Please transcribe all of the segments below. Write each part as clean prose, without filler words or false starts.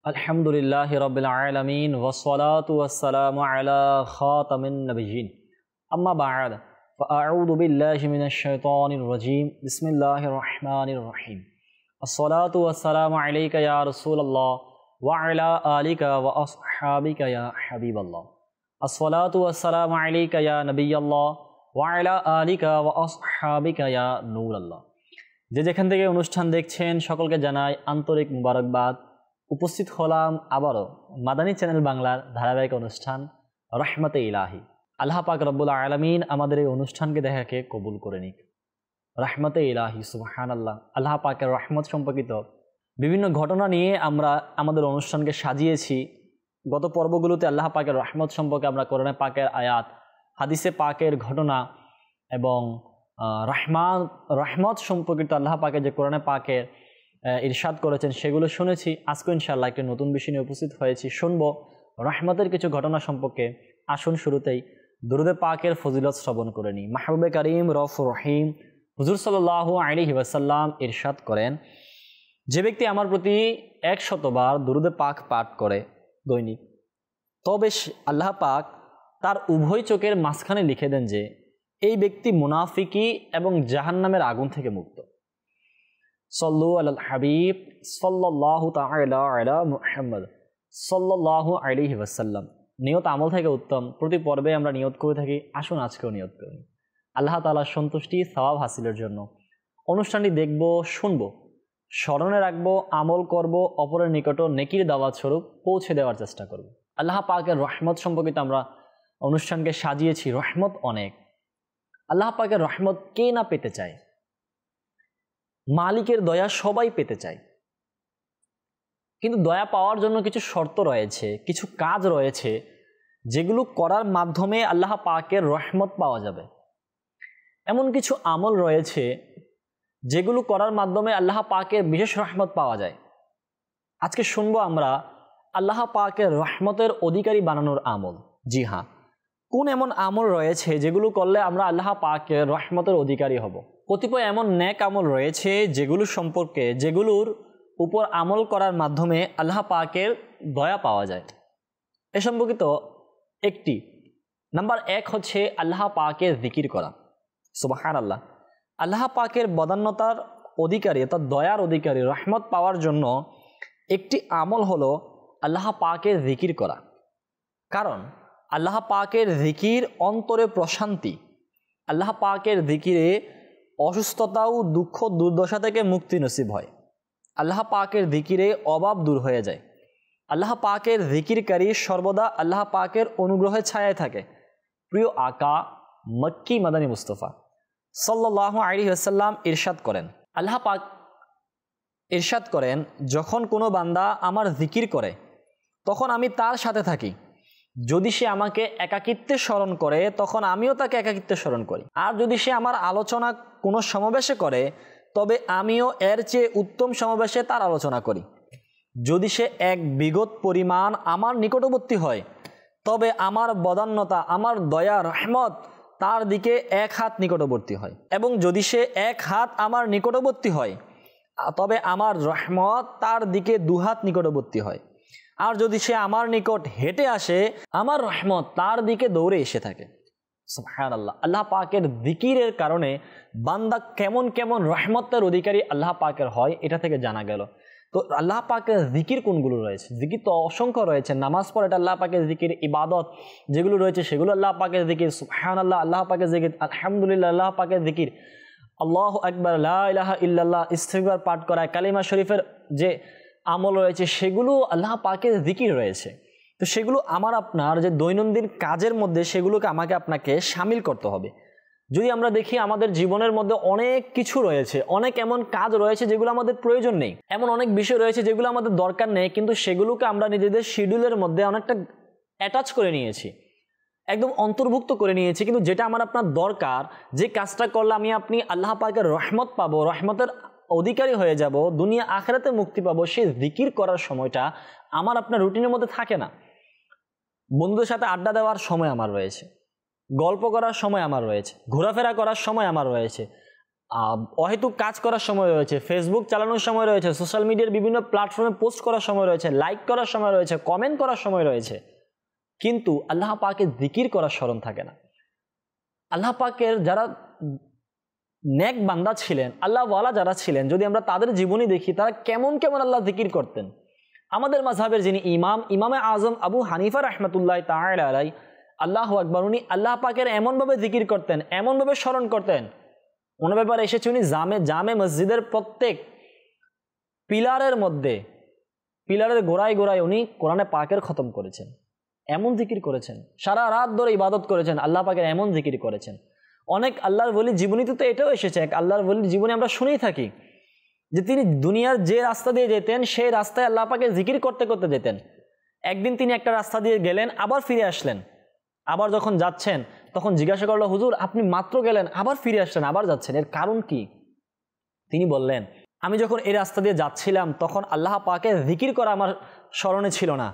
अल्हम्दुलिल्लाहि रब्बिल आलमीन वस्सलातु वस्सलामु अला खातमिन नबिय्यीन अम्मा बअद फ़अऊज़ु बिल्लाहि मिनश शैतानिर रजीम बिस्मिल्लाहिर रहमानिर रहीम अस्सलातु वस्सलामु अलैका या रसूलल्लाह व अला आलिका व अस्हाबिका या हबीबल्लाह अस्सलातु वस्सलामु अलैका या नबिय्यल्लाह व अला आलिका व अस्हाबिका या नूरल्लाह। যে যেখান থেকে অনুষ্ঠান দেখছেন সকলকে জানাই আন্তরিক মুবারকবাদ। উপস্থিত হলাম আবারও মাদানী চ্যানেল বাংলার ধারাবাহিক অনুষ্ঠান রহমতে ইলাহি। আল্লাহ পাক রব্বুল আলামিন আমাদের এই অনুষ্ঠানকে দেখাকে কবুল করে নিক। রহমতে ইলাহি সুবহানাল্লাহ। আল্লাহ পাকের রহমত সম্পর্কিত বিভিন্ন ঘটনা নিয়ে আমরা আমাদের অনুষ্ঠানকে সাজিয়েছি। গত পর্বগুলোতে আল্লাহ পাকের রহমত সম্পর্কে আমরা কোরআনে পাকের আয়াত, হাদিসে পাকের ঘটনা এবং রহমত সম্পর্কিত আল্লাহ পাকে যে কোরআনে পাকের ইরশাদ করেছেন সেগুলো শুনেছি। আজকে ইনশাআল্লাহ একটি নতুন বিষয় নিয়ে উপস্থিত হয়েছি, শুনবো রহমতের কিছু ঘটনা সম্পর্কে। আসুন শুরুতেই দুরুদে পাকের ফজিলত শ্রবণ করে নিই। মাহবুবে কারিম রউফুর রহিম হুজুর সাল্লাল্লাহু আলাইহি ওয়াসাল্লাম ইরশাদ করেন, যে ব্যক্তি আমার প্রতি 100 বার দুরুদে পাক পাঠ করে দৈনিক, তবে আল্লাহ পাক তার উভয় চোখের মাঝখানে লিখে দেন যে এই ব্যক্তি মুনাফিকি এবং জাহান্নামের আগুন থেকে মুক্ত। সল্লু আলাল হাবিব সাল্লাল্লাহু তাআলা আলা মুহাম্মদ সাল্লাল্লাহু আলাইহি ওয়াসাল্লাম। নিয়ত আমল থেকে উত্তম। প্রতি পর্বে আমরা নিয়ত করে থাকি, আসুন আজকেও নিয়ত করি আল্লাহ তাআলার সন্তুষ্টি সওয়াব হাসিলের জন্য। অনুষ্ঠানটি দেখব, শুনব, স্মরণে রাখবো, আমল করব, অপরের নিকট নেকির দাওয়াত স্বরূপ পৌঁছে দেওয়ার চেষ্টা করব। আল্লাহ পাকের রহমত সম্পর্কিত আমরা অনুষ্ঠানকে সাজিয়েছি। রহমত অনেক। আল্লাহ পাকের রহমত কে না পেতে চায়? মালিকের দয়া সবাই পেতে চায়, কিন্তু দয়া পাওয়ার জন্য কিছু শর্ত রয়েছে, কিছু কাজ রয়েছে যেগুলো করার মাধ্যমে আল্লাহ পাকের রহমত পাওয়া যাবে। এমন কিছু আমল রয়েছে যেগুলো করার মাধ্যমে আল্লাহ পাকের বিশেষ রহমত পাওয়া যায়। আজকে শুনবো আমরা আল্লাহ পাকের রহমতের অধিকারী বানানোর আমল। জি হ্যাঁ, কোন এমন আমল রয়েছে যেগুলো করলে আমরা আল্লাহ পাকের রহমতের অধিকারী হব। কতিপয় এমন নেক আমল রয়েছে যেগুলোর উপর আমল করার মাধ্যমে আল্লাহ পাকের দয়া পাওয়া যায়। এ সম্পর্কিত একটি নাম্বার 1 হচ্ছে আল্লাহ পাকের জিকির করা। সুবহানাল্লাহ। আল্লাহ পাকের বদান্যতার অধিকারী, অর্থাৎ দয়ার অধিকারী, রহমত পাওয়ার জন্য একটি আমল হলো আল্লাহ পাকের জিকির করা। কারণ আল্লাহ পাকের জিকির অন্তরে প্রশান্তি। আল্লাহ পাকের জিকিরে অসুস্থতা ও দুঃখ দুর্দশা থেকে মুক্তি নসিব হয়। আল্লাহ পাকের জিকিরে অভাব দূর হয়ে যায়। আল্লাহ পাকের জিকিরকারী সর্বদা আল্লাহ পাকের অনুগ্রহের ছায়ায় থাকে। প্রিয় আকা মক্কি মাদানী মুস্তফা সাল্লাল্লাহু আলাইহি ওয়াসাল্লাম ইরশাদ করেন, আল্লাহ পাক ইরশাদ করেন, যখন কোনো বান্দা আমার জিকির করে তখন আমি তার সাথে থাকি। যদি সে আমাকে একাকিত্বে স্মরণ করে তখন আমিও তাকে একাকিত্বে স্মরণ করি। আর যদি সে আমার আলোচনা কোনো সমাবেশে করে তবে আমিও এর চেয়ে উত্তম সমাবেশে তার আলোচনা করি। যদি সে এক বিগত পরিমাণ আমার নিকটবর্তী হয় তবে আমার বদান্যতা, আমার দয়া, রহমত তার দিকে 1 হাত নিকটবর্তী হয়। এবং যদি সে 1 হাত আমার নিকটবর্তী হয় তবে আমার রহমত তার দিকে 2 হাত নিকটবর্তী হয়। আর যদি সে আমার নিকট হেঁটে আসে আমার রহমত তার দিকে দৌড়ে এসে থাকে। সুবহানাল্লাহ। আল্লাহ পাকের জিকিরের কারণে বান্দা কেমন কেমন রহমতের অধিকারী আল্লাহ পাকের হয়, এটা থেকে জানা গেল। তো আল্লাহ পাকের জিকির কোনগুলো রয়েছে? জিকির তো অসংখ্য রয়েছে। নামাজ পড়ে এটা আল্লাহ পাকের জিকির। ইবাদত যেগুলো রয়েছে সেগুলো আল্লাহ পাকের জিকির। সুবহানাল্লাহ আল্লাহ পাকের জিকির। আলহামদুলিল্লাহ আল্লাহ পাকের জিকির। আল্লাহু আকবার, লা ইলাহা ইল্লাল্লাহ, ইস্তিগফার পাঠ করা, কালিমা শরীফের যে আমল রয়েছে সেগুলো আল্লাহ পাকের জিকির রয়েছে। তো সেগুলো আমার আপনার যে দৈনন্দিন কাজের মধ্যে সেগুলোকে আমাকে আপনাকে শামিল করতে হবে। যদি আমরা দেখি আমাদের জীবনের মধ্যে অনেক কিছু রয়েছে, অনেক এমন কাজ রয়েছে যেগুলো আমাদের প্রয়োজন নেই, এমন অনেক বিষয় রয়েছে যেগুলো আমাদের দরকার নেই, কিন্তু সেগুলোকে আমরা নিজেদের শিডিউলের মধ্যে অনেকটা অ্যাটাচ করে নিয়েছি, একদম অন্তর্ভুক্ত করে নিয়েছি। কিন্তু যেটা আমার আপনার দরকার, যে কাজটা করলে আমি আপনি আল্লাহ পাকের রহমত পাবো, রহমতের অধিকারী হয়ে যাব, দুনিয়া আখিরাতে মুক্তি পাবো, সেই জিকির করার সময়টা আমার আপনার রুটিনের মধ্যে থাকে না। বন্ধুদের সাথে আড্ডা দেওয়ার সময় আমার রয়েছে, গল্প করার সময় আমার রয়েছে, ঘোরাফেরা করার সময় আমার রয়েছে, অহেতুক কাজ করার সময় রয়েছে, ফেসবুক চালানোর সময় রয়েছে, সোশ্যাল মিডিয়ার বিভিন্ন প্ল্যাটফর্মে পোস্ট করার সময় রয়েছে, লাইক করার সময় রয়েছে, কমেন্ট করার সময় রয়েছে, কিন্তু আল্লাহ পাকের জিকির করার স্মরণ থাকে না। আল্লাহ পাকের যারা নেক বান্দা ছিলেন, আল্লাহওয়ালা যারা ছিলেন, যদি আমরা তাদের জীবনী দেখি তারা কেমন কেমন আল্লাহ জিকির করতেন। আমাদের মাযহাবের যিনি ইমামে আজম আবু হানিফা রাহমাতুল্লাহ তাআলা আলাইহি, আল্লাহু আকবার, উনি আল্লাহ পাকের এমনভাবে জিকির করতেন, এমনভাবে স্মরণ করতেন। ওনার ব্যাপারে এসেছে উনি জামে মসজিদের প্রত্যেক পিলারের মধ্যে, পিলারের গোড়ায় গোড়ায় উনি কোরআনে পাকের খতম করেছেন, এমন জিকির করেছেন, সারা রাত ধরে ইবাদত করেছেন, আল্লাহ পাকের এমন জিকির করেছেন। অনেক আল্লাহর ওলির জীবনীতে তো এটাও এসেছে, এক আল্লাহর ওলির জীবনে আমরা শুনেই থাকি যে তিনি দুনিয়ার যে রাস্তা দিয়ে যেতেন সেই রাস্তায় আল্লাহ পাকের জিকির করতে করতে যেতেন। একদিন তিনি একটা রাস্তা দিয়ে গেলেন, আবার ফিরে আসলেন, আবার যখন যাচ্ছেন তখন জিজ্ঞাসা করলো, হুজুর আপনি মাত্র গেলেন আবার ফিরে আসলেন, আবার যাচ্ছেন, এর কারণ কি? তিনি বললেন, আমি যখন এই রাস্তা দিয়ে যাচ্ছিলাম তখন আল্লাহ পাকের জিকির করা আমার স্মরণে ছিল না,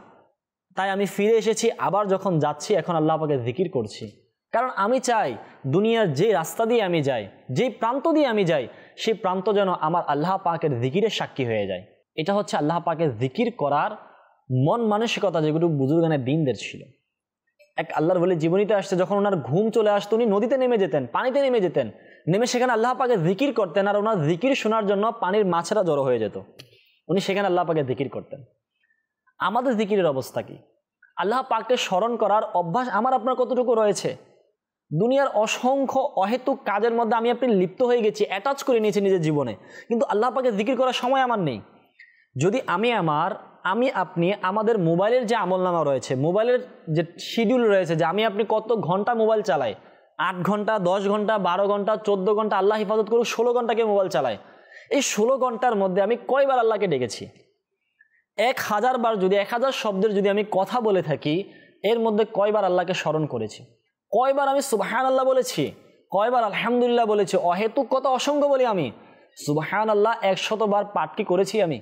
তাই আমি ফিরে এসেছি, আবার যখন যাচ্ছি এখন আল্লাহ পাকের জিকির করছি। কারণ আমি চাই দুনিয়ার যে রাস্তা দিয়ে আমি যাই, যেই প্রান্ত দিয়ে আমি যাই, সেই প্রান্ত যেন আমার আল্লাহ পাকের জিকিরের সাক্ষী হয়ে যায়। এটা হচ্ছে আল্লাহ পাকের জিকির করার মন মানসিকতা, যেগুলো বুজুর্গানের দিনদের ছিল। এক আল্লাহর ওলি জীবনীতে আসছে, যখন ওনার ঘুম চলে আসতো উনি নদীতে নেমে যেতেন, পানিতে নেমে যেতেন, নেমে সেখানে আল্লাহ পাকের জিকির করতেন, আর ওনার জিকির শোনার জন্য পানির মাছেরা জড়ো হয়ে যেত, উনি সেখানে আল্লাহ পাকের জিকির করতেন। আমাদের জিকিরের অবস্থা কি? আল্লাহ পাককে স্মরণ করার অভ্যাস আমার আপনার কতটুকু রয়েছে? দুনিয়ার অসংখ্য অহেতুক কাজের মধ্যে আমি আপনি লিপ্ত হয়ে গেছি, অ্যাটাচ করে নিয়েছি নিজের জীবনে, কিন্তু আল্লাহ পাকের জিকির করার সময় আমার নেই। যদি আমি আপনি আমাদের মোবাইলের যে আমলনামা রয়েছে, মোবাইলের যে শিডিউল রয়েছে, যে আমি আপনি কত ঘন্টা মোবাইল চালাই, 8 ঘন্টা, 10 ঘন্টা, 12 ঘন্টা, 14 ঘন্টা, আল্লাহ হিফাজত করুক 16 ঘন্টাকে মোবাইল চালাই, এই 16 ঘন্টার মধ্যে আমি কয়বার আল্লাহকে ডেকেছি? 1000 বার, যদি 1000 শব্দের যদি আমি কথা বলে থাকি, এর মধ্যে কয়বার আল্লাহকে স্মরণ করেছি? কয়বার আমি সুবহানাল্লাহ বলেছি? কয়বার আলহামদুলিল্লাহ বলেছি? অহেতুক কথা অসংখ্য বলি আমি। সুবহানাল্লাহ 100 বার পাঠ কি করেছি আমি?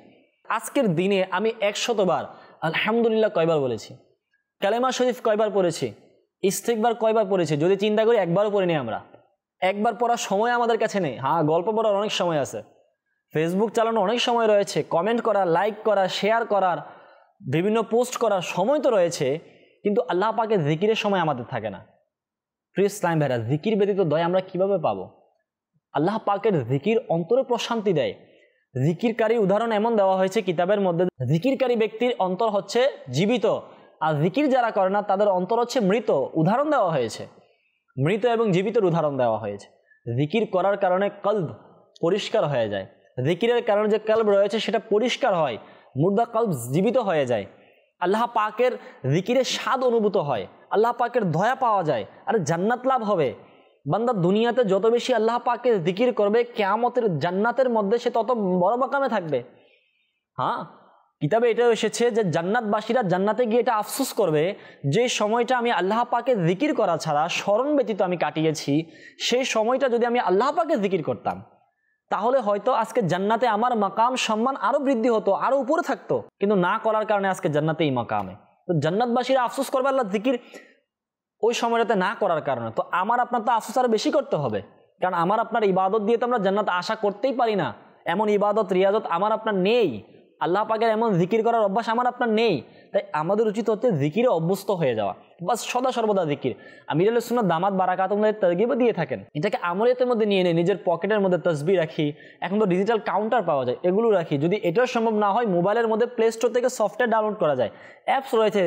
আজকের দিনে আমি 100 বার আলহামদুলিল্লাহ কয়বার বলেছি? কালেমা শরীফ কয়বার পড়েছি? ইস্তিগফার কয়বার পড়েছি? যদি চিন্তা করি একবারও পড়িনি আমরা। একবার পড়ার সময় আমাদের কাছে নেই। হ্যাঁ, গল্প পড়ার অনেক সময় আছে, ফেসবুক চালানো অনেক সময় রয়েছে, কমেন্ট করা, লাইক করা, শেয়ার করার, বিভিন্ন পোস্ট করার সময় তো রয়েছে, কিন্তু আল্লাহ পাকের জিকিরের সময় আমাদের থাকে না। প্রিয় ইসলাম ভাইরা, জিকির ব্যতীত দয়া আমরা কিভাবে পাবো? আল্লাহ পাকের জিকির অন্তরে প্রশান্তি দেয়। জিকিরকারী উদাহরণ এমন দেওয়া হয়েছে কিতাবের মধ্যে, জিকিরকারী ব্যক্তির অন্তর হচ্ছে জীবিত, আর জিকির যারা করে না তাদের অন্তর হচ্ছে মৃত। উদাহরণ দেওয়া হয়েছে, মৃত এবং জীবিতের উদাহরণ দেওয়া হয়েছে। জিকির করার কারণে কলব পরিষ্কার হয়ে যায়, জিকিরের কারণে যে কলব রয়েছে সেটা পরিষ্কার হয়, মুর্দা কলব জীবিত হয়ে যায়, আল্লাহ পাকের জিকিরের স্বাদ অনুভূত হয়, আল্লাহ পাকের দয়া পাওয়া যায়, আর জান্নাত লাভ হবে। বান্দা দুনিয়াতে যত বেশি আল্লাহ পাকের জিকির করবে, কিয়ামতের জান্নাতের মধ্যে সে তত বড় মাকামে থাকবে। হ্যাঁ, কিতাবে এটাও এসেছে যে জান্নাতবাসীরা জান্নাতে গিয়ে এটা আফসোস করবে, যে সময়টা আমি আল্লাহ পাকের জিকির করা ছাড়া স্মরণ ব্যতীত আমি কাটিয়েছি, সেই সময়টা যদি আমি আল্লাহ পাকের জিকির করতাম, তাহলে হয়তো আজকে জান্নাতে আমার মাকাম সম্মান আরো বৃদ্ধি হতো, আরো উপরে থাকতো, কিন্তু না করার কারণে আজকে জান্নাতে এই মাকামে। তো জান্নাতবাসীরা আফসোস করবে আল্লাহ জিকির ওই সময়টাতে না করার কারণে। তো আমার আপনার তো আফসোস আরো বেশি করতে হবে, কারণ আমার আপনার ইবাদত দিয়ে তো আমরা জান্নাত আশা করতেই পারি না। এমন ইবাদত রিয়াজত আমার আপনার নেই, আল্লাহ পাকের এমন জিকির করার অভ্যাস আমার আপনার নেই। তাই আমাদের উচিত হচ্ছে জিকিরে অভ্যস্ত হয়ে যাওয়া, বাস সদা সর্বদা জিকির। আমির আহলে সুন্নাত দামাত বারাকাতুহুম তারগিব দিয়ে থাকেন, এটাকে আমলিয়াতের মধ্যে নিয়ে নেই, নিজের পকেটের মধ্যে তসবিহ রাখি, এখন তো ডিজিটাল কাউন্টার পাওয়া যায়, এগুলো রাখি। যদি এটাও সম্ভব না হয়, মোবাইলের মধ্যে প্লে স্টোর থেকে সফটওয়্যার ডাউনলোড করা যায়, অ্যাপস রয়েছে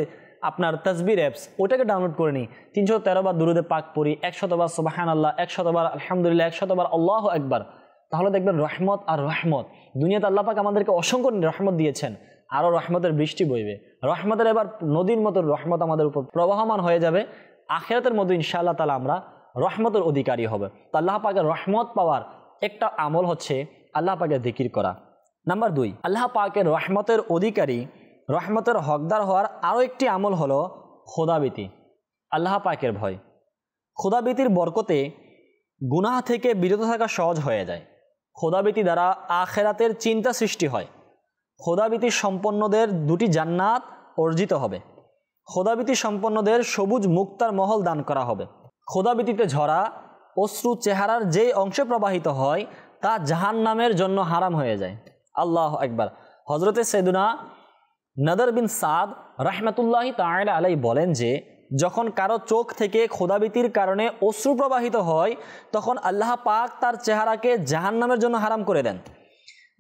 আপনার তসবির অ্যাপস, ওটাকে ডাউনলোড করে নিই। 313 বার দুরুদে পাক পড়ি, 100 বার সুবহানাল্লাহ, 100 বার আলহামদুলিল্লাহ, 100 বার আল্লাহু আকবার। তাহলে দেখবেন রহমত আর রহমত, দুনিয়াতে আল্লাহ পাক আমাদেরকে অসংখ্য রহমত দিয়েছেন, আরও রহমতের বৃষ্টি বইবে, রহমতের এবার নদীর মতো রহমত আমাদের উপর প্রবাহমান হয়ে যাবে। আখিরাতের মধ্যে ইনশাআল্লাহ তাআলা আমরা রহমতের অধিকারী হবে। তো আল্লাহ পাকের রহমত পাওয়ার একটা আমল হচ্ছে আল্লাহ পাকের জিকির করা। নাম্বার 2, আল্লাহ পাকের রহমতের অধিকারী, রহমতের হকদার হওয়ার আরও একটি আমল হলো খোদাভীতি, আল্লাহ পাকের ভয়। খোদাভীতির বরকতে গুনাহ থেকে বিরত থাকা সহজ হয়ে যায়। খোদাভীতি দ্বারা আখিরাতের চিন্তা সৃষ্টি হয়। খোদাভীতি সম্পন্নদের 2টি জান্নাত অর্জিত হবে। খোদাভীতি সম্পন্নদের সবুজ মুক্তার মহল দান করা হবে। খোদাভীতিতে ঝরা অশ্রু চেহারার যেই অংশে প্রবাহিত হয় তা জাহান্নামের জন্য হারাম হয়ে যায়। আল্লাহু আকবার। হযরতে সাইয়্যিদুনা নদর বিন সাদ রাহমাতুল্লাহি তাআলা আলাইহি বলেন যে যখন কারো চোখ থেকে খোদাভীতির কারণে অশ্রু প্রবাহিত হয় তখন আল্লাহ পাক তার চেহারাকে জাহান্নামের জন্য হারাম করে দেন।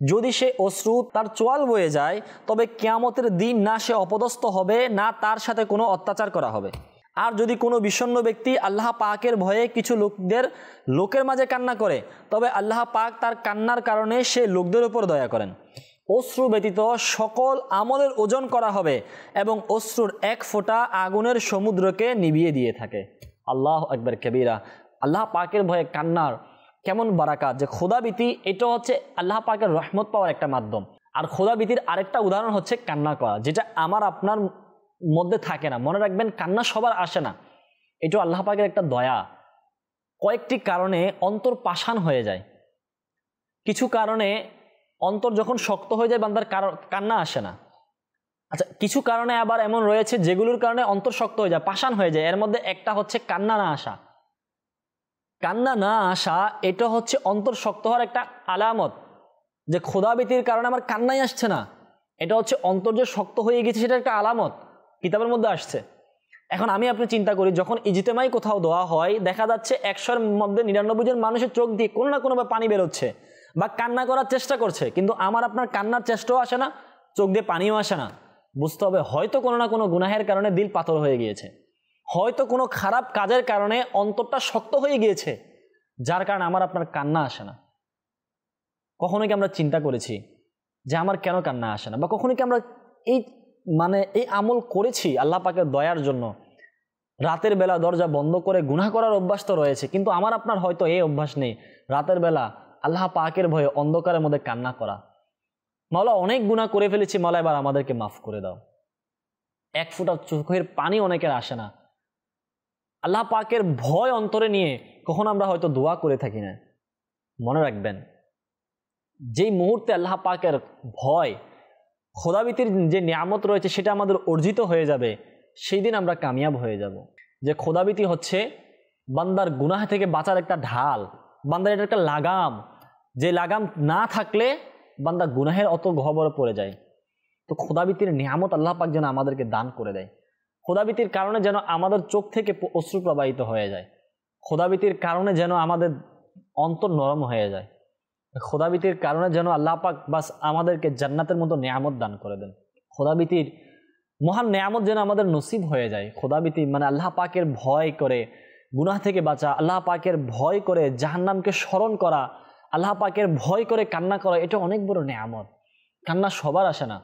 যদি সে অশ্রু তার চোয়াল বয়ে যায় তবে কিয়ামতের দিন না সে অপদস্থ হবে, না তার সাথে কোনো অত্যাচার করা হবে। আর যদি কোনো বিষণ্ণ ব্যক্তি আল্লাহ পাকের ভয়ে কিছু লোকের মাঝে কান্না করে তবে আল্লাহ পাক তার কান্নার কারণে সে লোকদের উপর দয়া করেন। অশ্রু ব্যতীত সকল আমলের ওজন করা হবে এবং অশ্রুর এক ফোঁটা আগুনের সমুদ্রকে নিভিয়ে দিয়ে থাকে। আল্লাহু আকবার কবীরা। আল্লাহ পাকের ভয়ে কান্নার কেমন বারাকাত, যে খোদাভীতি এটা হচ্ছে আল্লাহ পাকের রহমত পাওয়ার একটা মাধ্যম। আর খোদাভীতির আরেকটা উদাহরণ হচ্ছে কান্না করা, যেটা আমার আপনার মধ্যে থাকে না। মনে রাখবেন, কান্না সবার আসে না, এটা আল্লাহ পাকের একটা দয়া। কয়েকটি কারণে অন্তর পাষাণ হয়ে যায়। কিছু কারণে অন্তর যখন শক্ত হয়ে যায় বান্দার কান্না আসে না। আচ্ছা, কিছু কারণে আবার এমন রয়েছে যেগুলোর কারণে অন্তর শক্ত হয়ে যায়, পাষাণ হয়ে যায়। এর মধ্যে একটা হচ্ছে কান্না না আসা। কান্না না আসা এটা হচ্ছে অন্তর শক্ত হওয়ার একটা আলামত, যে খোদাভীতির কারণে আমার কান্নাই আসছে না, এটা হচ্ছে অন্তর যে শক্ত হয়ে গেছে সেটা একটা আলামত, কিতাবের মধ্যে আসছে। এখন আমি আপনি চিন্তা করি, যখন ইজতেমাই কোথাও দোয়া হয় দেখা যাচ্ছে 100-এর মধ্যে 99 জন মানুষের চোখ দিয়ে কোনো না কোনোভাবে পানি বেরোচ্ছে বা কান্না করার চেষ্টা করছে, কিন্তু আমার আপনার কান্নার চেষ্টাও আসে না, চোখ দিয়ে পানিও আসে না। বুঝতে হবে হয়তো কোনো না কোনো গুনাহের কারণে দিল পাথর হয়ে গিয়েছে, হয়তো কোনো খারাপ কাজের কারণে অন্তরটা শক্ত হয়ে গিয়েছে, যার কারণে আমার আপনার কান্না আসে না। কখনো কি আমরা চিন্তা করেছি যে আমার কেন কান্না আসে না? বা কখনো কি আমরা এই আমল করেছি আল্লাহ পাকের দয়ার জন্য? রাতের বেলা দরজা বন্ধ করে গুনাহ করার অভ্যাস তো রয়েছে, কিন্তু আমার আপনার হয়তো এই অভ্যাস নেই রাতের বেলা আল্লাহ পাকের ভয়ে অন্ধকারের মধ্যে কান্না করা। মাওলা, অনেক গুনাহ করে ফেলেছি, মাওলা এবার আমাদেরকে মাফ করে দাও। এক ফোঁটা চোখের পানি অনেকের আসে না। আল্লাহ পাকের ভয় অন্তরে নিয়ে কখন আমরা হয়তো দোয়া করে থাকি না। মনে রাখবেন, যেই মুহূর্তে আল্লাহ পাকের ভয়, খোদাভীতির যে নিয়ামত রয়েছে সেটা আমাদের অর্জিত হয়ে যাবে, সেই দিন আমরা কামিয়াব হয়ে যাব। যে খোদাভীতি হচ্ছে বান্দার গুনাহ থেকে বাঁচার একটা ঢাল, বান্দার এটা একটা লাগাম, যে লাগাম না থাকলে বান্দা গুনাহের অত গহ্বরে পড়ে যায়। তো খোদাভীতির নিয়ামত আল্লাহ পাক যেন আমাদেরকে দান করে দেয়। খোদাভীতির কারণে যেন আমাদের চোখ থেকে অশ্রু প্রবাহিত হয়ে যায়, খোদাভীতির কারণে যেন আমাদের অন্তর নরম হয়ে যায়, খোদাভীতির কারণে যেন আল্লাহ পাক বাস আমাদেরকে জান্নাতের মতো নিয়ামত দান করে দেন। খোদাভীতির মহান নিয়ামত যেন আমাদের নসিব হয়ে যায়। খোদাভীতি মানে আল্লাহ পাকের ভয় করে গুনাহ থেকে বাঁচা, আল্লাহ পাকের ভয় করে জাহান্নামকে স্মরণ করা, আল্লাহ পাকের ভয় করে কান্না করা, এটা অনেক বড় নিয়ামত। কান্না সবার আসে না।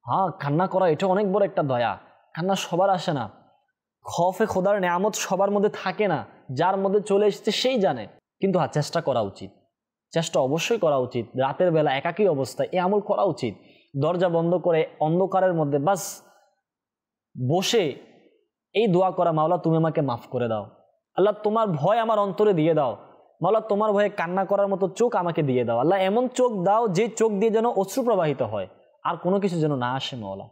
হ্যাঁ, কান্না করা এটা অনেক বড় একটা দয়া। কান্না সবার আসে না। খৌফে খোদার নিয়ামত সবার মধ্যে থাকে না, যার মধ্যে চলে এসেছে সেই জানে। কিন্তু হ্যাঁ, চেষ্টা করা উচিত, চেষ্টা অবশ্যই করা উচিত। রাতের বেলা একাকী অবস্থায় এই আমল করা উচিত। দরজা বন্ধ করে অন্ধকারের মধ্যে বাস বসে এই দোয়া করা, মাওলা তুমি আমাকে মাফ করে দাও, আল্লাহ তোমার ভয় আমার অন্তরে দিয়ে দাও, মাওলা তোমার ভয়ে কান্না করার মতো চোখ আমাকে দিয়ে দাও, আল্লাহ এমন চোখ দাও যে চোখ দিয়ে যেন অশ্রু প্রবাহিত হয়, আর কোনো কিছু যেন না আসে। মাওলা,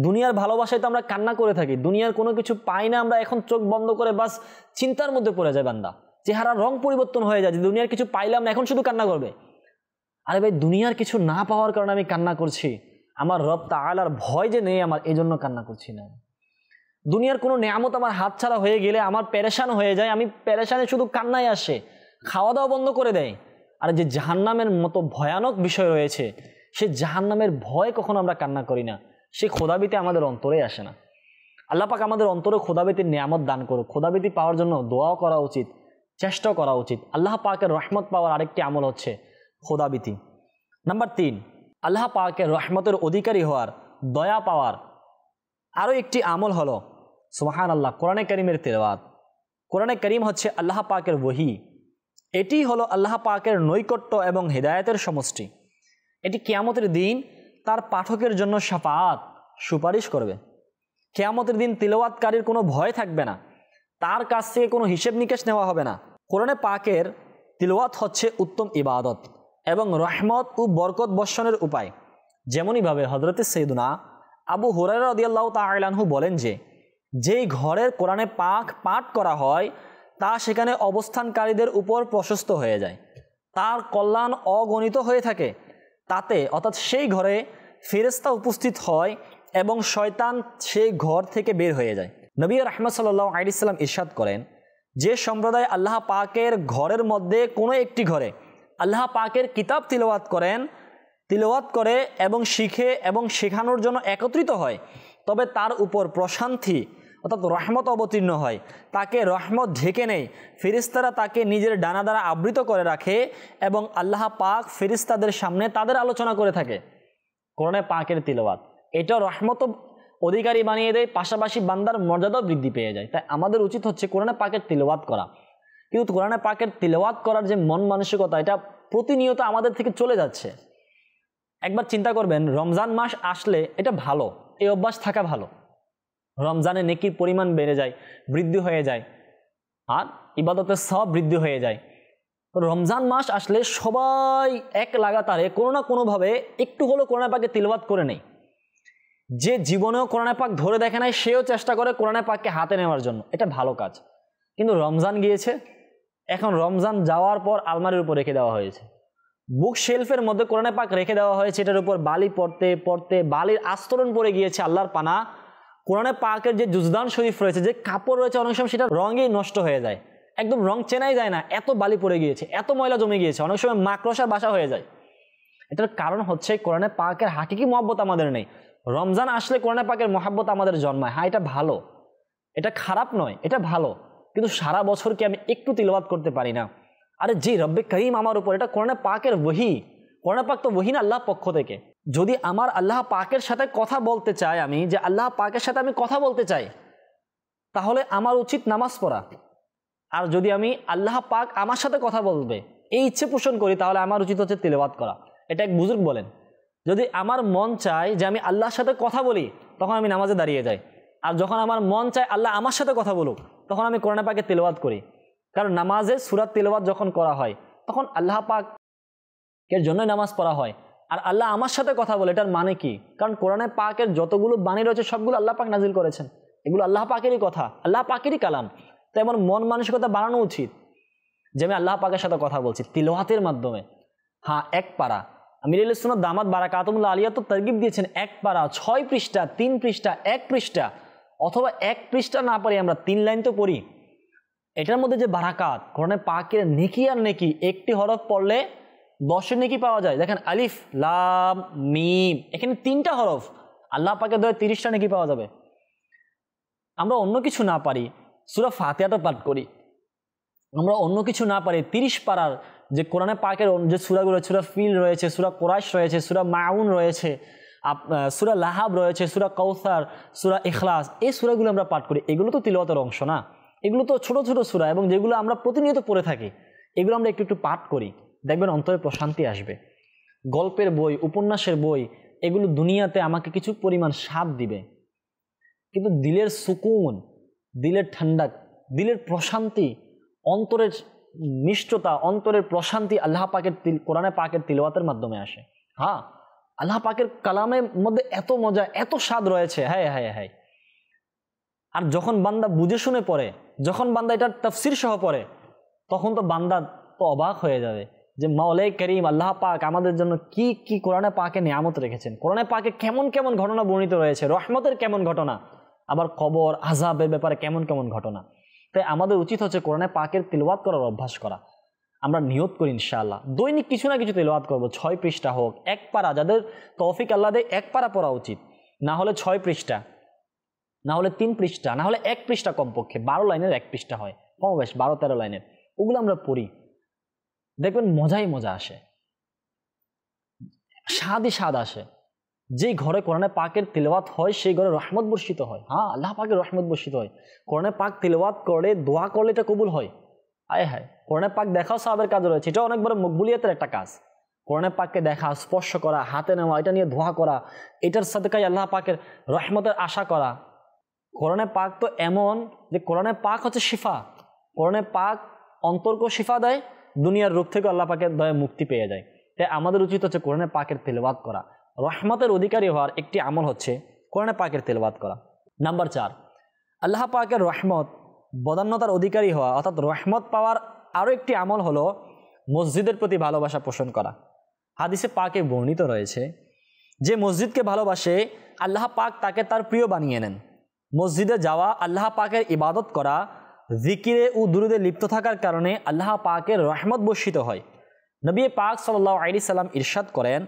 দুনিয়ার ভালোবাসায় তো আমরা কান্না করে থাকি, দুনিয়ার কোনো কিছু পাই না, আমরা এখন চোখ বন্ধ করে বাস চিন্তার মধ্যে পড়ে যায় বান্দা, চেহারার রং পরিবর্তন হয়ে যায় যে দুনিয়ার কিছু পাইলাম না, এখন শুধু কান্না করবে। আরে ভাই, দুনিয়ার কিছু না পাওয়ার কারণে আমি কান্না করছি, আমার রব তাআলার ভয় যে নেই আমার, এই জন্য কান্না করছি না। দুনিয়ার কোনো নেয়ামত আমার হাতছাড়া হয়ে গেলে আমার পেরেশান হয়ে যায়, আমি পেরেশানে শুধু কান্নাই আসে, খাওয়া দাওয়া বন্ধ করে দেয়। আর যে জাহান্নামের মতো ভয়ানক বিষয় রয়েছে, সে জাহান্নামের ভয় কখনো আমরা কান্না করি না, সে খোদাভীতি আমাদের অন্তরে আসে না। আল্লাহ পাক আমাদের অন্তরে খোদাভীতির নিয়ামত দান করুক। খোদাভীতি পাওয়ার জন্য দোয়াও করা উচিত, চেষ্টাও করা উচিত। আল্লাহ পাকের রহমত পাওয়ার আরেকটি আমল হচ্ছে খোদাভীতি। নাম্বার 3, আল্লাহ পাকের রহমতের অধিকারী হওয়ার, দয়া পাওয়ার আরও একটি আমল হলো সুবহানাল্লাহ, কোরআনে কারীমের তিলাওয়াত। কোরআনে কারীম হচ্ছে আল্লাহ পাকের ওহী। এটি হলো আল্লাহ পাকের নৈকট্য এবং হেদায়েতের সমষ্টি। এটি কিয়ামতের দিন তার পাঠকের জন্য শাফাআত, সুপারিশ করবে। কিয়ামতের দিন তিলাওয়াতকারীর কোনো ভয় থাকবে না, তার কাছ থেকে কোনো হিসেব নিকেশ নেওয়া হবে না। কোরআনে পাকের তিলাওয়াত হচ্ছে উত্তম ইবাদত এবং রহমত ও বরকত বর্ষণের উপায়। যেমনইভাবে হযরতে সাইয়্যিদুনা আবু হুরায়রা রাদিয়াল্লাহু তাআলা আনহু বলেন যে যেই ঘরের কোরআনে পাক পাঠ করা হয় তা সেখানে অবস্থানকারীদের উপর প্রশস্ত হয়ে যায়, তার কল্যাণ অগণিত হয়ে থাকে। তাতে অর্থাৎ সেই ঘরে ফেরেশতা উপস্থিত হয় এবং শয়তান সেই ঘর থেকে বের হয়ে যায়। নবী রাহমাত সাল্লাল্লাহু আলাইহি ওয়াসাল্লাম ইরশাদ করেন, যে সম্প্রদায় আল্লাহ পাকের ঘরের মধ্যে কোনো একটি ঘরে আল্লাহ পাকের কিতাব তিলাওয়াত করে এবং শিখে এবং শেখানোর জন্য একত্রিত হয়, তবে তার উপর প্রশান্তি অর্থাৎ রহমত অবতীর্ণ হয়, তাকে রহমত ঢেকে নেয়, ফেরেশতারা তাকে নিজের ডানা দ্বারা আবৃত করে রাখে এবং আল্লাহ পাক ফেরেশতাদের সামনে তাদের আলোচনা করে থাকে। কোরআনে পাকের তিলাওয়াত এটা রহমত অধিকারী বানিয়ে দেয়, পাশাপাশি বান্দার মর্যাদাও বৃদ্ধি পেয়ে যায়। তাই আমাদের উচিত হচ্ছে কোরআনে পাকের তিলাওয়াত করা। কিন্তু কোরআনে পাকের তিলাওয়াত করার যে মন মানসিকতা, এটা প্রতিনিয়ত আমাদের থেকে চলে যাচ্ছে। একবার চিন্তা করবেন, রমজান মাস আসলে এটা ভালো, এই অভ্যাস থাকা ভালো, রমজানে নেকির পরিমাণ বেড়ে যায়, বৃদ্ধি হয়ে যায়, আর ইবাদতের সওয়াব বৃদ্ধি হয়ে যায়। তো রমজান মাস আসলে সবাই এক লাগাতারে কোনো না কোনোভাবে একটু হলেও কোরআনে পাকে তিলাওয়াত করে নেয়। যে জীবনেও কোরআনে পাক ধরে দেখে নাই, সেও চেষ্টা করে কোরআনে পাককে হাতে নেওয়ার জন্য, এটা ভালো কাজ। কিন্তু রমজান গিয়েছে, এখন রমজান যাওয়ার পর আলমারির উপর রেখে দেওয়া হয়েছে, বুক শেলফের মধ্যে কোরআনে পাক রেখে দেওয়া হয়েছে, এটার উপর বালি পড়তে পড়তে বালির আস্তরণ পড়ে গিয়েছে। আল্লাহর পানা, কোরআনে পাকের যে জুজদান শরীফ রয়েছে, যে কাপড় রয়েছে, অনেক সময় সেটা রঙেই নষ্ট হয়ে যায়, একদম রং চেনাই যায় না, এত বালি পড়ে গিয়েছে, এত ময়লা জমে গিয়েছে, অনেক সময় মাকড়সার বাসা হয়ে যায়। এটার কারণ হচ্ছে কোরআনে পাকের হাকিকি মহব্বত আমাদের নেই। রমজান আসলে কোরআনে পাকের মহব্বত আমাদের জন্মায়, হ্যাঁ এটা ভালো, এটা খারাপ নয়, এটা ভালো। কিন্তু সারা বছর কি আমি একটু তিলাওয়াত করতে পারি না? আরে যে রব্বে করিম আমার উপর, এটা কোরআনে পাকের ওহী, কোরআনে পাক তো ওহী না, আল্লাহ পক্ষ থেকে। যদি আমার আল্লাহ পাকের সাথে কথা বলতে চাই, আমি যে আল্লাহ পাকের সাথে আমি কথা বলতে চাই, তাহলে আমার উচিত নামাজ পড়া। আর যদি আমি আল্লাহ পাক আমার সাথে কথা বলবে এই ইচ্ছে পোষণ করি, তাহলে আমার উচিত হচ্ছে তিলাওয়াত করা। এটা এক বুজুর্গ বলেন, যদি আমার মন চায় যে আমি আল্লাহর সাথে কথা বলি, তখন আমি নামাজে দাঁড়িয়ে যাই। আর যখন আমার মন চায় আল্লাহ আমার সাথে কথা বলুক, তখন আমি কোরআনে পাকে তিলাওয়াত করি। কারণ নামাজে সূরাত তিলাওয়াত যখন করা হয়, তখন আল্লাহ পাকের জন্যই নামাজ পড়া হয়। আর আল্লাহ আমার সাথে কথা বলে, এটার মানে কি? কারণ কোরআনে পাকের যতগুলো বাণী রয়েছে সবগুলো আল্লাহ পাক নাজিল করেছেন, এগুলো আল্লাহ পাকেরই কথা, আল্লাহ পাকেরই কালাম। তাই আমার মন মানসিকতা বানানো উচিত যে আমি আল্লাহ পাকের সাথে কথা বলছি তিলাওয়াতের মাধ্যমে। হ্যাঁ, এক পারা আমির আহলে সুন্নাত দামাত বারাকাতুহুল্লাহ আলিয়া তো তারগিব দিয়েছেন, এক পারা 6 পৃষ্ঠা, 3 পৃষ্ঠা, 1 পৃষ্ঠা, অথবা 1 পৃষ্ঠা না পারি আমরা 3 লাইন তো পড়ি। এটার মধ্যে যে বারাকাত, কোরআনে পাকের নেকি আর নেকি, একটি হরফ পড়লে 10 নেকি পাওয়া যায়। দেখেন আলিফ লাম মিম, এখানে 3টা হরফ, আল্লাহ পাকের দয়ায় 30টা নেকি পাওয়া যাবে। আমরা অন্য কিছু না পারি, সূরা ফাতিহাটা পাঠ করি, আমরা অন্য কিছু না পারি 30 পারার যে কোরআনে পাকের যে সূরাগুলো, সূরা ফিল রয়েছে, সূরা কুরাইশ রয়েছে, সূরা মাউন রয়েছে, সূরা লাহাব রয়েছে, সূরা কাউসার, সূরা ইখলাস, এই সূরাগুলো আমরা পাঠ করি। এগুলো তো তিলাওয়াতের অংশ না, এগুলো তো ছোট ছোট সূরা, এবং যেগুলো আমরা প্রতিনিয়ত পড়ে থাকি, এগুলো আমরা একটু একটু পাঠ করি, দেখবেন অন্তরে প্রশান্তি আসবে। গল্পের বই, উপন্যাসের বই, এগুলো দুনিয়াতে আমাকে কিছু পরিমাণ স্বাদ দিবে, কিন্তু দিলের সুকুন, দিলের ঠান্ডা, দিলের প্রশান্তি, অন্তরের মিষ্টতা, অন্তরের প্রশান্তি আল্লাহ পাকের কোরআনে পাকের তিলাওয়াতের মাধ্যমে আসে। হ্যাঁ, আল্লাহ পাকের কালামের মধ্যে এত মজা, এত স্বাদ রয়েছে, হ্যাঁ হ্যাঁ হ্যাঁ। আর যখন বান্দা বুঝে শুনে পড়ে, যখন বান্দা এটার তাফসীর সহ পড়ে, তখন তো বান্দা তো অবাক হয়ে যাবে যে মাওলাই করিম আল্লাহ পাক আমাদের জন্য কি কি কোরআনে পাকে নিয়ামত রেখেছেন, কোরআনে পাকে কেমন কেমন ঘটনা বর্ণিত রয়েছে, রহমতের কেমন ঘটনা, আবার কবর আযাবের ব্যাপারে কেমন কেমন ঘটনা। তাই আমাদের উচিত হচ্ছে কোরআনে পাকের তিলাওয়াত করার অভ্যাস করা। আমরা নিয়ত করি ইনশাআল্লাহ দৈনিক কিছু না কিছু তিলাওয়াত করব, 6 পৃষ্ঠা হোক, 1 পারা, যাদের তৌফিক আল্লাহ দেয় 1 পারা পড়া উচিত, না হলে 6 পৃষ্ঠা, না হলে 3 পৃষ্ঠা, না হলে 1 পৃষ্ঠা, কমপক্ষে 12 লাইনের 1 পৃষ্ঠা হয়, কম বেশ 12-13 লাইনের, ওগুলো আমরা পড়ি, দেখবেন মজাই মজা আসে, স্বাদই স্বাদ আসে। যেই ঘরে কোরআনে পাকের তিলাওয়াত হয়, সেই ঘরে রহমত বর্ষিত হয়। হ্যাঁ, আল্লাহ পাকের রহমত বর্ষিত হয়। কোরআনে পাক তিলাওয়াত করে দোয়া করলে এটা কবুল হয়। আয় হায়, কোরআনে পাক দেখাও সাহাবের কাজ রয়েছে, এটা অনেক বড় মকবুলিয়াতের একটা কাজ। কোরআনে পাককে দেখা, স্পর্শ করা, হাতে নেওয়া, এটা নিয়ে দোয়া করা, এটার সাদকায় আল্লাহ পাকের রহমতের আশা করা। কোরআনে পাক তো এমন যে কোরআনে পাক হচ্ছে শিফা, কোরআনে পাক অন্তরকে শিফা দেয়, দুনিয়ার রোগ থেকে আল্লাহ পাকের দয়ায় মুক্তি পেয়ে যায়। তাই আমাদের উচিত হচ্ছে কোরআনে পাকের তিলাওয়াত করা। রহমতের অধিকারী হওয়ার একটি আমল হচ্ছে কোরআনে পাকের তিলাওয়াত করা। নাম্বার 4, আল্লাহ পাকের রহমত বদান্যতার অধিকারী হওয়া অর্থাৎ রহমত পাওয়ার আরও একটি আমল হলো মসজিদের প্রতি ভালোবাসা পোষণ করা। হাদিসে পাকে বর্ণিত রয়েছে যে মসজিদকে ভালোবাসে আল্লাহ পাক তাকে তার প্রিয় বানিয়ে নেন। মসজিদে যাওয়া, আল্লাহ পাকের ইবাদত করা, জিকিরে ও দুরুদে লিপ্ত থাকার কারণে আল্লাহ পাকের রহমত বর্ষিত হয়। নবী পাক সাল্লাল্লাহু আলাইহি সাল্লাম ইরশাদ করেন,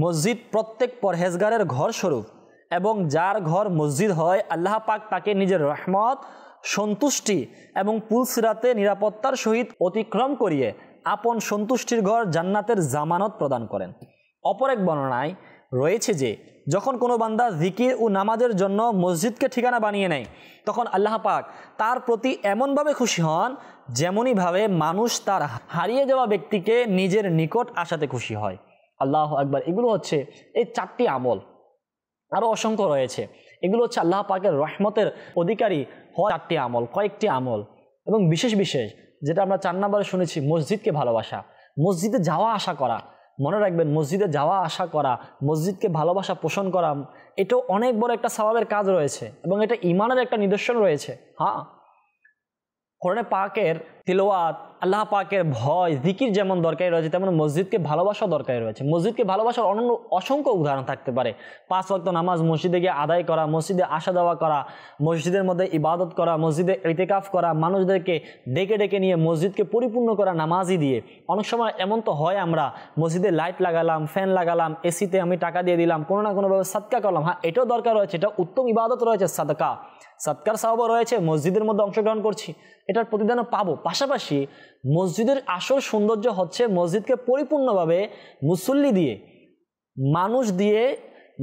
মসজিদ প্রত্যেক পরহেজগারের ঘর স্বরূপ এবং যার ঘর মসজিদ হয় আল্লাহ পাক তাকে নিজের রহমত, সন্তুষ্টি এবং পুলসিরাতে নিরাপত্তার সহিত অতিক্রম করিয়ে আপন সন্তুষ্টির ঘর জান্নাতের জামানত প্রদান করেন। অপর এক বর্ণনায় রয়েছে যে যখন কোনো বান্দা জিকির ও নামাজের জন্য মসজিদকে ঠিকানা বানিয়ে নেয় তখন আল্লাহ পাক তার প্রতি এমনভাবে খুশি হন যেমনইভাবে মানুষ তার হারিয়ে যাওয়া ব্যক্তিকে নিজের নিকট আসাতে খুশি হয়। আল্লাহু আকবার। এগুলো হচ্ছে এই 4টি আমল, আরও অসংখ্য রয়েছে। এগুলো হচ্ছে আল্লাহ পাকের রহমতের অধিকারী হওয়া 4টি আমল, কয়েকটি আমল। এবং বিশেষ বিশেষ যেটা আমরা 4 নম্বরে শুনেছি, মসজিদকে ভালোবাসা, মসজিদে যাওয়া আসা করা। মনে রাখবেন, মসজিদে যাওয়া আসা করা, মসজিদকে ভালোবাসা পোষণ করা, এটাও অনেক বড় একটা সওয়াবের কাজ রয়েছে এবং এটা ঈমানের একটা নিদর্শন রয়েছে। হ্যাঁ, কোরআনে পাকের তিলাওয়াত, আল্লাহ পাকের ভয়, জিকির যেমন দরকারি রয়েছে তেমন মসজিদকে ভালোবাসা দরকারি রয়েছে। মসজিদকে ভালোবাসার অনন্য অসংখ্য উদাহরণ থাকতে পারে। 5 ওয়াক্ত নামাজ মসজিদে গিয়ে আদায় করা, মসজিদে আসা যাওয়া করা, মসজিদের মধ্যে ইবাদত করা, মসজিদে ইতিকাফ করা, মানুষদেরকে ডেকে ডেকে নিয়ে মসজিদকে পরিপূর্ণ করা নামাজি দিয়ে। অনেক সময় এমন তো হয়, আমরা মসজিদে লাইট লাগালাম, ফ্যান লাগালাম, এসিতে আমি টাকা দিয়ে দিলাম, কোনো না কোনোভাবে সাদকা করলাম। হ্যাঁ, এটাও দরকার রয়েছে, এটা উত্তম ইবাদত রয়েছে, সাদকা, সৎকার সওয়াবও রয়েছে, মসজিদের মধ্যে অংশগ্রহণ করছি, এটার প্রতিদানও পাবো। পাশাপাশি মসজিদের আসল সৌন্দর্য হচ্ছে মসজিদকে পরিপূর্ণভাবে মুসল্লি দিয়ে, মানুষ দিয়ে,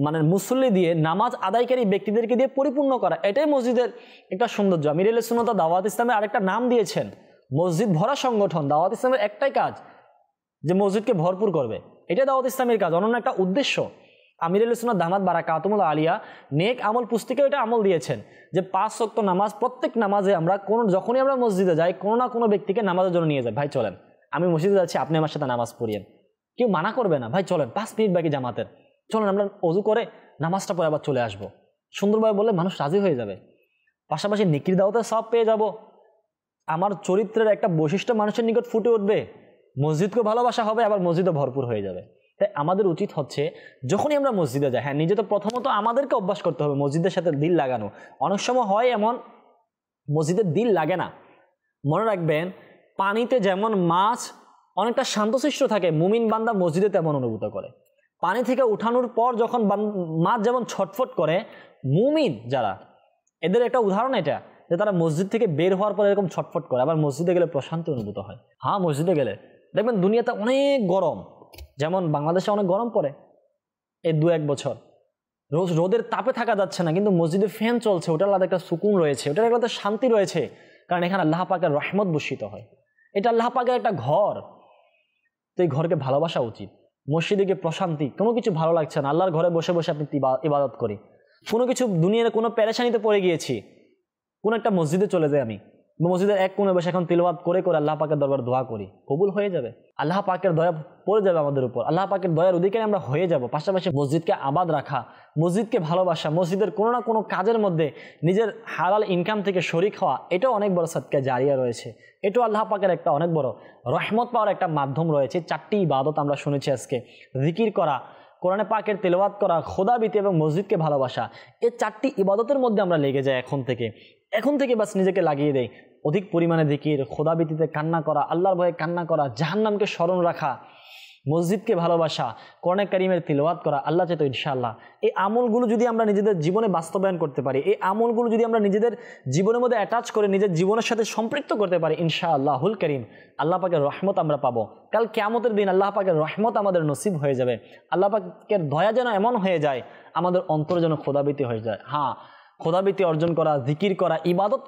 মানে মুসল্লি দিয়ে, নামাজ আদায়কারী ব্যক্তিদেরকে দিয়ে পরিপূর্ণ করা। এটাই মসজিদের একটা সৌন্দর্য। আমির আহলে সুন্নাত দাওয়াত ইসলামের আরেকটা নাম দিয়েছেন মসজিদ ভরা সংগঠন। দাওয়াত ইসলামের একটাই কাজ যে মসজিদকে ভরপুর করবে, এটাই দাওয়াত ইসলামের কাজ, অনন্য একটা উদ্দেশ্য। আমির আহলে সুন্নাত দামাত বারাকাতুহুল আলিয়া নেক আমল পুস্তিকায় এটা আমল দিয়েছেন যে 5 ওয়াক্ত নামাজ, প্রত্যেক নামাজে আমরা যখনই আমরা মসজিদে যাই কোনো না কোনো ব্যক্তিকে নামাজের জন্য নিয়ে যাই। ভাই চলেন, আমি মসজিদে যাচ্ছি, আপনি আমার সাথে নামাজ পড়িয়েন। কেউ মানা করবে না। ভাই চলেন, 5 মিনিট বাকি জামাতের, চলেন আমরা অজু করে নামাজটা পরে আবার চলে আসবো। সুন্দরভাবে বললে মানুষ রাজি হয়ে যাবে। পাশাপাশি নেকির দাওয়াতের সওয়াব পেয়ে যাব। আমার চরিত্রের একটা বৈশিষ্ট্য মানুষের নিকট ফুটে উঠবে, মসজিদকে ভালোবাসা হবে, আবার মসজিদও ভরপুর হয়ে যাবে। তাই আমাদের উচিত হচ্ছে যখনই আমরা মসজিদে যাই, হ্যাঁ নিজে তো প্রথমত আমাদেরকে অভ্যাস করতে হবে মসজিদের সাথে দিল লাগানো। অনেক সময় হয় এমন মসজিদের দিল লাগে না। মনে রাখবেন, পানিতে যেমন মাছ অনেকটা শান্তশিষ্ট থাকে, মুমিন বান্দা মসজিদে তেমন অনুভূত করে। পানি থেকে উঠানোর পর যখন মাছ যেমন ছটফট করে, মুমিন যারা, এদের একটা উদাহরণ এটা যে তারা মসজিদ থেকে বের হওয়ার পর এরকম ছটফট করে। আবার মসজিদে গেলে প্রশান্তি অনুভূত হয়। হ্যাঁ, মসজিদে গেলে দেখবেন দুনিয়াতে অনেক গরম, যেমন বাংলাদেশে অনেক গরম পড়ে এই 2-1 বছর, রোদের তাপে থাকা যাচ্ছে না, কিন্তু মসজিদে ফ্যান চলছে, ওটার আলাদা একটা সুকুন রয়েছে, ওটার একটা শান্তি রয়েছে, কারণ এখানে আল্লাহ পাকের রহমত বর্ষিত হয়। এটা আল্লাহ পাকের একটা ঘর, তো এই ঘরকে ভালোবাসা উচিত। মসজিদে গিয়ে প্রশান্তি, কোনো কিছু ভালো লাগছে না, আল্লাহর ঘরে বসে বসে আপনি ইবাদত করি, কোনো কিছু দুনিয়ার কোনো পেরেশানিতে পড়ে গিয়েছি, কোন একটা মসজিদে চলে যাই, আমি মসজিদের এক কোণে বসে এখন তিলাওয়াত করে করে আল্লাহ পাকের দরবার দোয়া করি, কবুল হয়ে যাবে। আল্লাহ পাকের দয়া পড়ে যাবে আমাদের উপর, আল্লাহ পাকের দয়ার অধিকারী আমরা হয়ে যাব। পাশাপাশি মসজিদকে আবাদ রাখা, মসজিদকে ভালোবাসা, মসজিদের কোনো না কোনো কাজের মধ্যে নিজের হালাল ইনকাম থেকে শরিক হওয়া, এটাও অনেক বড় সাদকা জারিয়া রয়েছে। এটাও আল্লাহ পাকের একটা অনেক বড় রহমত পাওয়ার একটা মাধ্যম রয়েছে। 4টি ইবাদত আমরা শুনেছি আজকে, জিকির করা, কোরআনে পাকের তেলাওয়াত করা, খোদাবিতি এবং মসজিদকে ভালোবাসা। এই 4টি ইবাদতের মধ্যে আমরা লেগে যাই এখন থেকে বাস নিজেকে লাগিয়ে দেই। অধিক পরিমাণে জিকির, খোদাবিতিতে কান্না করা, আল্লাহর ভয়ে কান্না করা, জাহান্নামকে স্মরণ রাখা, মসজিদকে ভালোবাসা, কোরআনে কারিমের তিলাওয়াত করা, আল্লাহ চাইতো ইনশাআল্লাহ এই আমলগুলো যদি আমরা নিজেদের জীবনে বাস্তবায়ন করতে পারি, এই আমলগুলো যদি আমরা নিজেদের জীবনের মধ্যে অ্যাটাচ করে নিজের জীবনের সাথে সম্পৃক্ত করতে পারি, ইনশাআল্লাহুল কারীম আল্লাহ পাকের রহমত আমরা পাবো। কাল কিয়ামতের দিন আল্লাহ পাকের রহমত আমাদের নসিব হয়ে যাবে। আল্লাহ পাকের দয়া যেন এমন হয়ে যায়, আমাদের অন্তর যেন খোদাবিতি হয়ে যায়। হ্যাঁ, খোদাবিতি অর্জন করা, জিকির করা, ইবাদত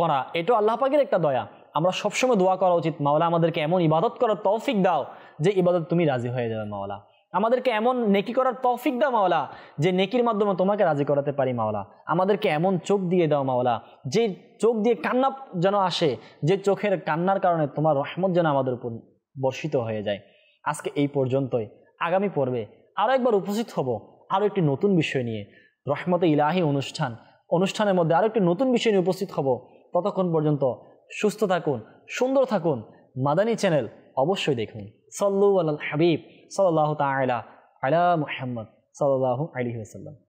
করা এটাও আল্লাহ পাকের একটা দয়া। আমরা সবসময় দোয়া করা উচিত, মাওলা আমাদেরকে এমন ইবাদত করার তৌফিক দাও যে ইবাদত তুমি রাজি হয়ে যাবে। মাওলা আমাদেরকে এমন নেকি করার তৌফিক দাও মাওলা, যে নেকির মাধ্যমে তোমাকে রাজি করাতে পারি। মাওলা আমাদেরকে এমন চোখ দিয়ে দাও মাওলা, যে চোখ দিয়ে কান্না যেন আসে, যে চোখের কান্নার কারণে তোমার রহমত যেন আমাদের উপর বর্ষিত হয়ে যায়। আজকে এই পর্যন্তই। আগামী পর্বে আরও একবার উপস্থিত হব আরও একটি নতুন বিষয় নিয়ে। রহমতে ইলাহি অনুষ্ঠান অনুষ্ঠানের মধ্যে আরও একটি নতুন বিষয় নিয়ে উপস্থিত হব। ততক্ষণ পর্যন্ত সুস্থ থাকুন, সুন্দর থাকুন। মাদানী চ্যানেল অবশ্যই দেখুন। সাল্লু আলাল হাবিব সাল্লাল্লাহু তাআলা আলা মুহাম্মদ সাল্লাল্লাহু আলাইহি ওয়াসাল্লাম।